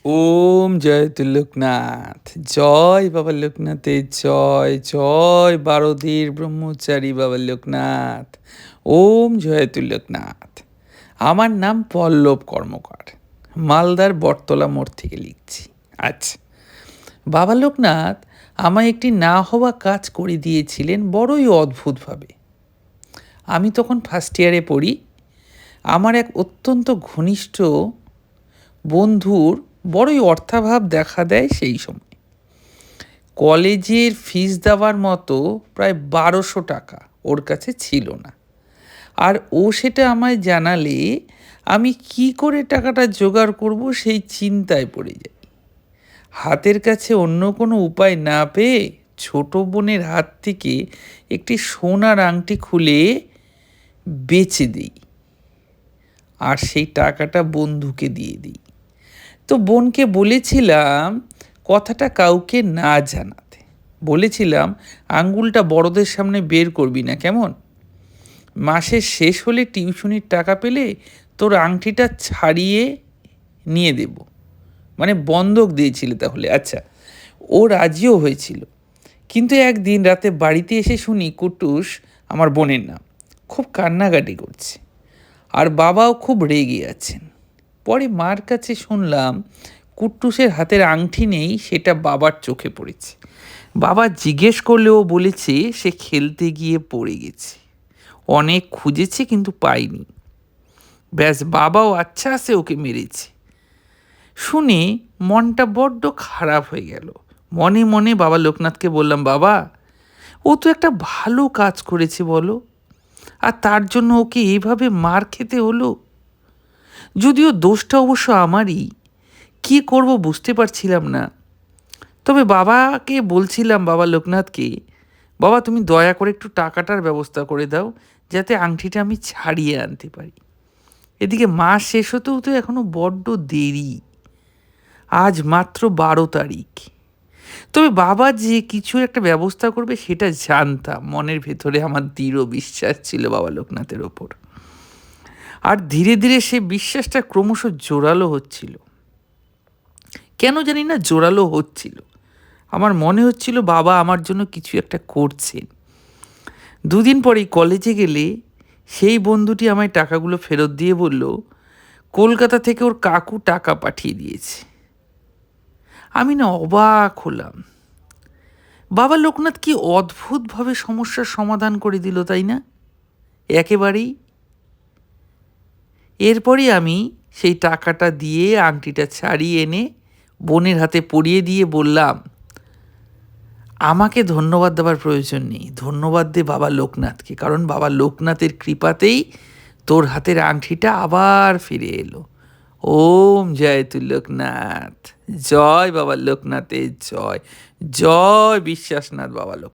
ওম জয় লোকনাথ, জয় বাবা লোকনাথের জয়, জয় বারোধীর ব্রহ্মচারী বাবা লোকনাথ। ওম জয় লোকনাথ। আমার নাম পল্লব কর্মকার, মালদার বটতলা মোড় থেকে লিখছি। আচ্ছা, বাবা লোকনাথ আমায় একটি না হওয়া কাজ করে দিয়েছিলেন বড়ই অদ্ভুতভাবে। আমি তখন ফার্স্ট ইয়ারে পড়ি। আমার এক অত্যন্ত ঘনিষ্ঠ বন্ধুর বড়ই অর্থাভাব দেখা দেয় সেই সময়। কলেজের ফিস দেওয়ার মতো প্রায় 1200 টাকা ওর কাছে ছিল না। আর ও সেটা আমায় জানালে আমি কি করে টাকাটা জোগাড় করব সেই চিন্তায় পড়ে যাই। হাতের কাছে অন্য কোনো উপায় না পেয়ে ছোট বোনের হাত থেকে একটি সোনার আংটি খুলে বেচে দিই, আর সেই টাকাটা বন্ধুকে দিয়ে দিই। তো বোনকে বলেছিলাম কথাটা কাউকে না জানাতে। বলেছিলাম আঙ্গুলটা বড়দের সামনে বের করবি না, কেমন? মাসের শেষ হলে টিউশনির টাকা পেলে তোর আংটিটা ছাড়িয়ে নিয়ে দেব, মানে বন্ধক দিয়েছিলে তাহলে। আচ্ছা, ও রাজিও হয়েছিল। কিন্তু একদিন রাতে বাড়িতে এসে শুনি কুটুস, আমার বোনের নাম, খুব কান্নাকাটি করছে, আর বাবাও খুব রেগে আছেন। পরে মার কাছে শুনলাম কুট্টুসের হাতের আংটি নেই, সেটা বাবার চোখে পড়েছে। বাবা জিজ্ঞেস করলেও বলেছে সে খেলতে গিয়ে পড়ে গেছে, অনেক খুঁজেছে কিন্তু পায়নি। ব্যাস, বাবাও আচ্ছা সে ওকে মেরেছে। শুনে মনটা বড্ড খারাপ হয়ে গেল। মনে মনে বাবা লোকনাথকে বললাম, বাবা, ও তো একটা ভালো কাজ করেছে বলো, আর তার জন্য ওকে এইভাবে মার খেতে হলো। যদিও দোষটা অবশ্য আমারই, কী করব বুঝতে পারছিলাম না। তবে বাবাকে বলছিলাম, বাবা লোকনাথকে, বাবা তুমি দয়া করে একটু টাকাটার ব্যবস্থা করে দাও, যাতে আংটিটা আমি ছাড়িয়ে আনতে পারি। এদিকে মাস শেষ হতেও তো এখনও বড্ড দেরি, আজ মাত্র 12 তারিখ। তবে বাবা যে কিছু একটা ব্যবস্থা করবে সেটা জানতাম, মনের ভেতরে আমার দৃঢ় বিশ্বাস ছিল বাবা লোকনাথের ওপর। আর ধীরে ধীরে সে বিশ্বাসটা ক্রমশ জোরালো হচ্ছিল। কেন জানি না জোরালো হচ্ছিল। আমার মনে হচ্ছিল বাবা আমার জন্য কিছু একটা করছেন। দুদিন পরেই কলেজে গেলে সেই বন্ধুটি আমায় টাকাগুলো ফেরত দিয়ে বলল, কলকাতা থেকে ওর কাকু টাকা পাঠিয়ে দিয়েছে। আমি না অবাক হলাম। বাবা লোকনাথ কি অদ্ভুতভাবে সমস্যার সমাধান করে দিল, তাই না? একেবারেই। এরপরই আমি সেই টাকাটা দিয়ে আংটিটা ছাড়িয়ে এনে বোনের হাতে পরিয়ে দিয়ে বললাম, আমাকে ধন্যবাদ দেওয়ার প্রয়োজন নেই, ধন্যবাদ দে বাবা লোকনাথকে, কারণ বাবা লোকনাথের কৃপাতেই তোর হাতের আংটিটা আবার ফিরে এলো। ওম জয় লোকনাথ, জয় বাবা লোকনাথের জয়, জয় বিশ্বাসনাথ বাবা লোক।